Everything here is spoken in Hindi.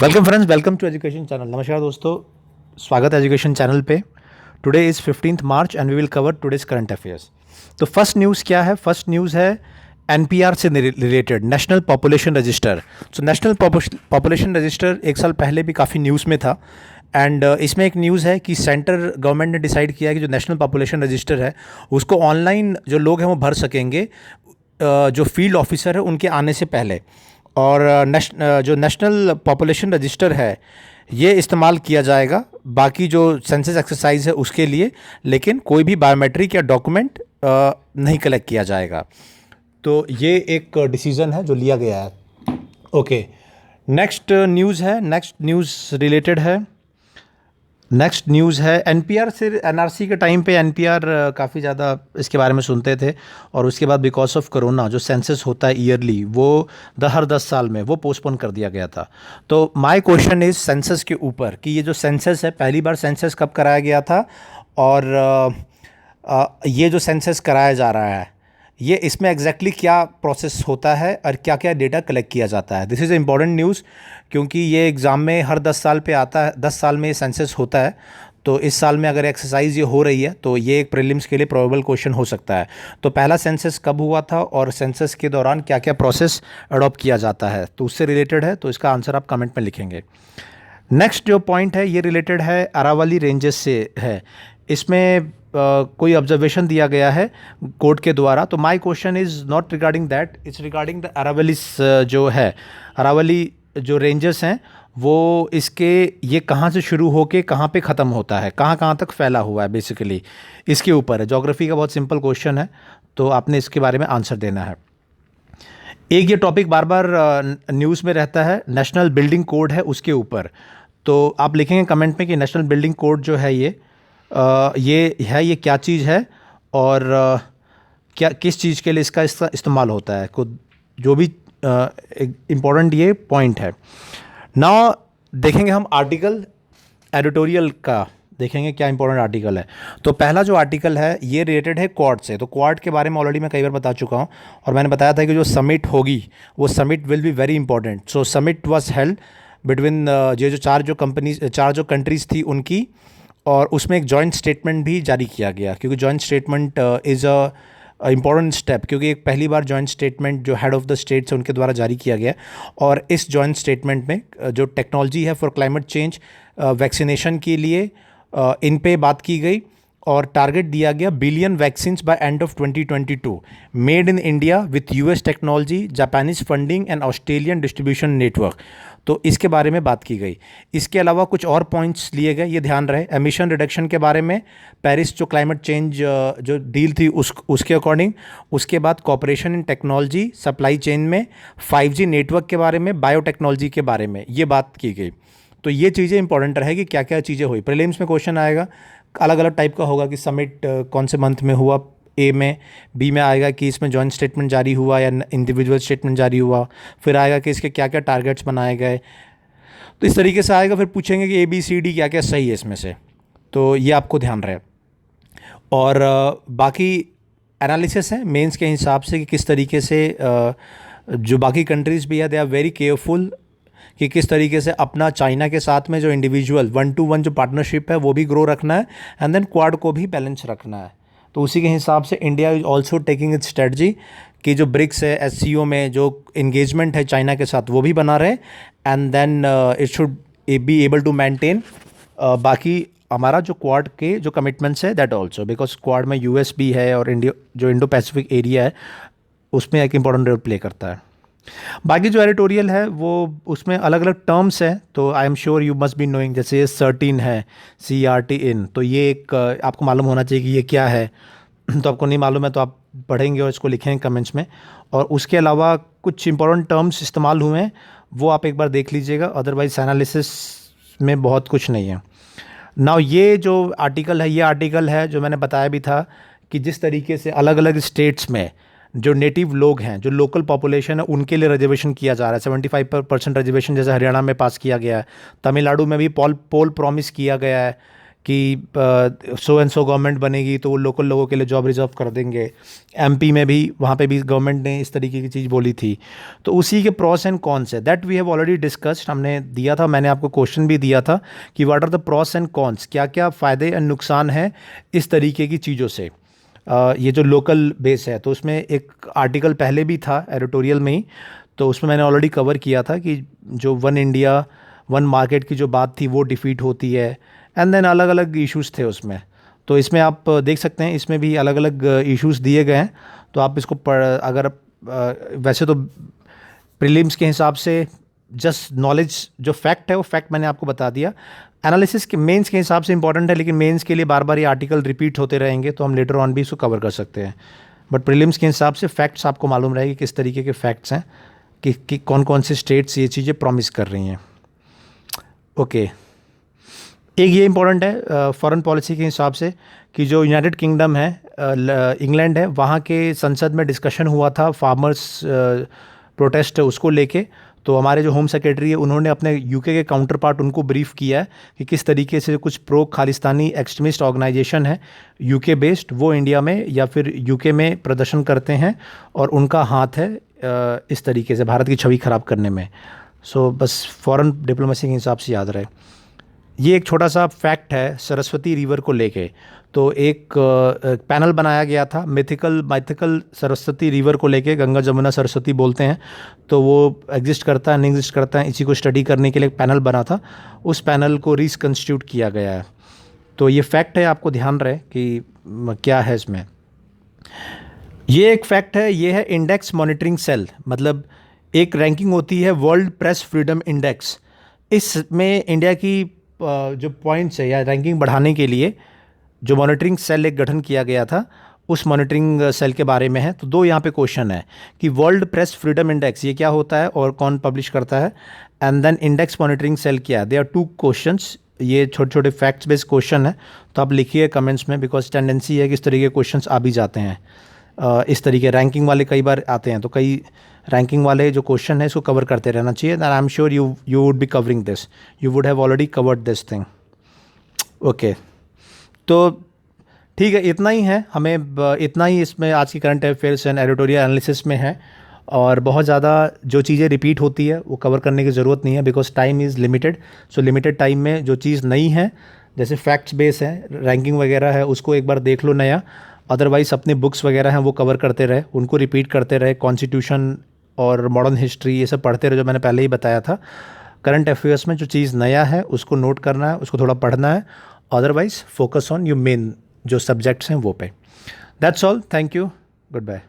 Welcome friends, welcome to education channel. नमस्कार दोस्तों, स्वागत है एजुकेशन चैनल पे। Today is 15th March and we will cover today's current affairs. तो फर्स्ट न्यूज़ क्या है? फर्स्ट न्यूज़ है एनपीआर से related, national population register. So national population register एक साल पहले भी काफ़ी न्यूज़ में था एंड इसमें एक न्यूज़ है कि सेंटर गवर्नमेंट ने डिसाइड किया है कि जो नेशनल पॉपुलेशन रजिस्टर है उसको ऑनलाइन जो लोग हैं वो भर सकेंगे, जो फील्ड ऑफिसर है उनके आने से पहले। और जो नेशनल पॉपुलेशन रजिस्टर है ये इस्तेमाल किया जाएगा बाकी जो सेंसस एक्सरसाइज है उसके लिए, लेकिन कोई भी बायोमेट्रिक या डॉक्यूमेंट नहीं कलेक्ट किया जाएगा। तो ये एक डिसीज़न है जो लिया गया है। ओके, नेक्स्ट न्यूज़ रिलेटेड है। नेक्स्ट न्यूज़ है एनपीआर से। एनआरसी के टाइम पे एनपीआर काफ़ी ज़्यादा इसके बारे में सुनते थे और उसके बाद बिकॉज ऑफ कोरोना जो सेंसस होता है ईयरली वो हर 10 साल में वो पोस्टपोन कर दिया गया था। तो माय क्वेश्चन इज़ सेंसस के ऊपर कि ये जो सेंसस है, पहली बार सेंसस कब कराया गया था और ये जो सेंसस कराया जा रहा है ये इसमें एग्जैक्टली क्या प्रोसेस होता है और क्या क्या डेटा कलेक्ट किया जाता है। दिस इज़ इम्पॉर्टेंट न्यूज़ क्योंकि ये एग्ज़ाम में हर 10 साल पे आता है, 10 साल में ये सेंसस होता है। तो इस साल में अगर एक्सरसाइज ये हो रही है तो ये एक प्रीलिम्स के लिए प्रोबेबल क्वेश्चन हो सकता है। तो पहला सेंसस कब हुआ था और सेंसस के दौरान क्या क्या प्रोसेस अडॉप्ट किया जाता है, तो उससे रिलेटेड है, तो इसका आंसर आप कमेंट में लिखेंगे। नेक्स्ट जो पॉइंट है ये रिलेटेड है अरावली रेंजेस से है। इसमें कोई ऑब्जर्वेशन दिया गया है कोर्ट के द्वारा। तो my question is not regarding that, it's regarding the Aravalli जो है, अरावली जो रेंजेस हैं वो इसके ये कहाँ से शुरू होके कहाँ पे ख़त्म होता है, कहाँ कहाँ तक फैला हुआ है, बेसिकली इसके ऊपर है। ज्योग्राफी का बहुत सिंपल क्वेश्चन है, तो आपने इसके बारे में आंसर देना है। एक ये टॉपिक बार बार न्यूज़ में रहता है, नेशनल बिल्डिंग कोड है उसके ऊपर। तो आप लिखेंगे कमेंट में कि नेशनल बिल्डिंग कोड जो है ये क्या चीज़ है और क्या किस चीज़ के लिए इसका इस्तेमाल होता है, खुद जो भी इम्पोर्टेंट ये पॉइंट है। नाउ देखेंगे हम आर्टिकल एडिटोरियल का, देखेंगे क्या इंपॉर्टेंट आर्टिकल है। तो पहला जो आर्टिकल है ये रिलेटेड है क्वाड से। तो क्वाड के बारे में ऑलरेडी मैं कई बार बता चुका हूँ और मैंने बताया था कि जो समिट होगी वो summit will be very important. So summit was held between ये जो चार जो कंट्रीज़ थी उनकी, और उसमें एक जॉइंट स्टेटमेंट भी जारी किया गया क्योंकि joint statement is a important step, क्योंकि एक पहली बार जॉइंट स्टेटमेंट जो हेड ऑफ़ द स्टेट्स है उनके द्वारा जारी किया गया। और इस जॉइंट स्टेटमेंट में जो टेक्नोलॉजी है फॉर क्लाइमेट चेंज, वैक्सीनेशन के लिए इन पे बात की गई और टारगेट दिया गया billion vaccines by end of 2022, made in India with US technology, Japanese funding and Australian distribution network. तो इसके बारे में बात की गई। इसके अलावा कुछ और पॉइंट्स लिए गए, ये ध्यान रहे। एमिशन रिडक्शन के बारे में, पेरिस जो क्लाइमेट चेंज जो डील थी उसके अकॉर्डिंग, उसके बाद cooperation in technology supply chain में, 5G नेटवर्क के बारे में, बायोटेक्नोलॉजी के बारे में ये बात की गई। तो ये चीज़ें इंपॉर्टेंट रहेगी, क्या क्या चीज़ें हुई। प्रीलिम्स में क्वेश्चन आएगा, अलग अलग टाइप का होगा कि समिट कौन से मंथ में हुआ, ए में, बी में आएगा कि इसमें जॉइंट स्टेटमेंट जारी हुआ या इंडिविजुअल स्टेटमेंट जारी हुआ, फिर आएगा कि इसके क्या क्या टारगेट्स बनाए गए। तो इस तरीके से आएगा, फिर पूछेंगे कि ABCD क्या क्या सही है इसमें से। तो ये आपको ध्यान रहे। और बाकी एनालिसिस है मेंस के हिसाब से कि किस तरीके से जो बाकी कंट्रीज़ भी है दे आर वेरी केयरफुल कि किस तरीके से अपना चाइना के साथ में जो इंडिविजुअल 1-to-1 जो पार्टनरशिप है वो भी ग्रो रखना है एंड देन क्वाड को भी बैलेंस रखना है। तो उसी के हिसाब से India is also taking it's strategy कि जो ब्रिक्स है, SCO में जो इंगेजमेंट है चाइना के साथ वो भी बना रहे and then it should be able to maintain बाकी हमारा जो क्वाड के जो कमिटमेंट्स है दैट ऑल्सो, बिकॉज क्वाड में US भी है और इंडिया जो इंडो पैसिफिक एरिया है उसमें एक इंपॉर्टेंट रोल प्ले करता है। बाकी जो एडिटोरियल है वो उसमें अलग अलग टर्म्स हैं, तो I am sure you must be knowing. जैसे ये सर्टिन है, CRT इन, तो ये एक आपको मालूम होना चाहिए कि ये क्या है। तो आपको नहीं मालूम है तो आप पढ़ेंगे और इसको लिखेंगे कमेंट्स में। और उसके अलावा कुछ इंपॉर्टेंट टर्म्स इस्तेमाल हुए हैं वो आप एक बार देख लीजिएगा, अदरवाइज एनालिसिस में बहुत कुछ नहीं है। नाउ ये जो आर्टिकल है, ये आर्टिकल है जो मैंने बताया भी था कि जिस तरीके से अलग अलग स्टेट्स में जो नेटिव लोग हैं, जो लोकल पॉपुलेशन है, उनके लिए रिजर्वेशन किया जा रहा है। 75% रिजर्वेशन जैसे हरियाणा में पास किया गया है, तमिलनाडु में भी पोल प्रॉमिस किया गया है कि सो एंड सो गवर्नमेंट बनेगी तो वो लोकल लोगों के लिए जॉब रिजर्व कर देंगे। एमपी में भी, वहाँ पे भी गवर्नमेंट ने इस तरीके की चीज़ बोली थी। तो उसी के प्रॉस एंड कॉन्स है, that we have already discussed, हमने दिया था, मैंने आपको क्वेश्चन भी दिया था कि what are the pros and cons, क्या क्या फ़ायदे एंड नुकसान हैं इस तरीके की चीज़ों से। ये जो लोकल बेस है, तो उसमें एक आर्टिकल पहले भी था एडिटोरियल में ही, तो उसमें मैंने ऑलरेडी कवर किया था कि जो वन इंडिया वन मार्केट की जो बात थी वो डिफीट होती है, एंड देन अलग अलग इश्यूज़ थे उसमें। तो इसमें आप देख सकते हैं, इसमें भी अलग अलग इश्यूज़ दिए गए हैं। तो आप इसको अगर वैसे तो प्रीलिम्स के हिसाब से जस्ट नॉलेज जो फैक्ट है वो फैक्ट मैंने आपको बता दिया। एनालिसिस के मेंस के हिसाब से इंपॉर्टेंट है, लेकिन मेंस के लिए बार बार ये आर्टिकल रिपीट होते रहेंगे तो हम लेटर ऑन भी इसको कवर कर सकते हैं। बट प्रीलिम्स के हिसाब से फैक्ट्स आपको मालूम रहेगी किस तरीके के फैक्ट्स हैं, कि कौन कौन से स्टेट्स ये चीज़ें प्रॉमिस कर रही हैं। ओके, एक ये इंपॉर्टेंट है फॉरेन पॉलिसी के हिसाब से कि जो यूनाइटेड किंगडम है, इंग्लैंड है, वहाँ के संसद में डिस्कशन हुआ था फार्मर्स प्रोटेस्ट उसको लेके। तो हमारे जो होम सेक्रेटरी है उन्होंने अपने यूके के काउंटर पार्ट उनको ब्रीफ किया है कि किस तरीके से कुछ प्रो खालिस्तानी एक्सट्रीमिस्ट ऑर्गेनाइजेशन है यूके बेस्ड, वो इंडिया में या फिर यूके में प्रदर्शन करते हैं और उनका हाथ है इस तरीके से भारत की छवि ख़राब करने में। सो बस फॉरेन डिप्लोमेसी के हिसाब से याद रहे। ये एक छोटा सा फैक्ट है सरस्वती रिवर को लेके। तो एक पैनल बनाया गया था माइथिकल सरस्वती रिवर को लेके, गंगा जमुना सरस्वती बोलते हैं, तो वो एग्जिस्ट करता है नहीं एग्जिस्ट करता है, इसी को स्टडी करने के लिए एक पैनल बना था। उस पैनल को रिकंस्टिट्यूट किया गया है। तो ये फैक्ट है, आपको ध्यान रहे कि क्या है इसमें। ये एक फैक्ट है, ये है इंडेक्स मॉनिटरिंग सेल, मतलब एक रैंकिंग होती है वर्ल्ड प्रेस फ्रीडम इंडेक्स। इसमें इंडिया की जो पॉइंट्स है या रैंकिंग बढ़ाने के लिए जो मॉनिटरिंग सेल एक गठन किया गया था, उस मॉनिटरिंग सेल के बारे में है। तो दो यहाँ पे क्वेश्चन है कि वर्ल्ड प्रेस फ्रीडम इंडेक्स ये क्या होता है और कौन पब्लिश करता है, and then index monitoring cell क्या है। दे आर टू क्वेश्चंस, ये छोटे छोटे फैक्ट्स बेस्ड क्वेश्चन है। तो आप लिखिए कमेंट्स में, बिकॉज टेंडेंसी है कि इस तरीके के क्वेश्चंस आ भी जाते हैं। इस तरीके रैंकिंग वाले कई बार आते हैं, तो कई रैंकिंग वाले जो क्वेश्चन है इसको कवर करते रहना चाहिए। That I am sure you would be covering this, you would have already covered this thing. Okay, तो ठीक है, इतना ही है, हमें इतना ही इसमें आज की current affairs and editorial analysis में है। और बहुत ज़्यादा जो चीज़ें रिपीट होती है वो कवर करने की ज़रूरत नहीं है, because time is limited. So limited time में जो चीज़ नई है, जैसे फैक्ट्स बेस है, रैंकिंग वगैरह है, उसको एक बार देख लो नया। अदरवाइज़ अपने बुक्स वगैरह हैं वो कवर करते रहे, उनको रिपीट करते रहे। कॉन्स्टिट्यूशन और मॉडर्न हिस्ट्री ये सब पढ़ते रहे, जो मैंने पहले ही बताया था। करंट अफेयर्स में जो चीज़ नया है उसको नोट करना है, उसको थोड़ा पढ़ना है। Otherwise focus on your main जो सब्जेक्ट्स हैं वो पे। That's all, thank you, good bye.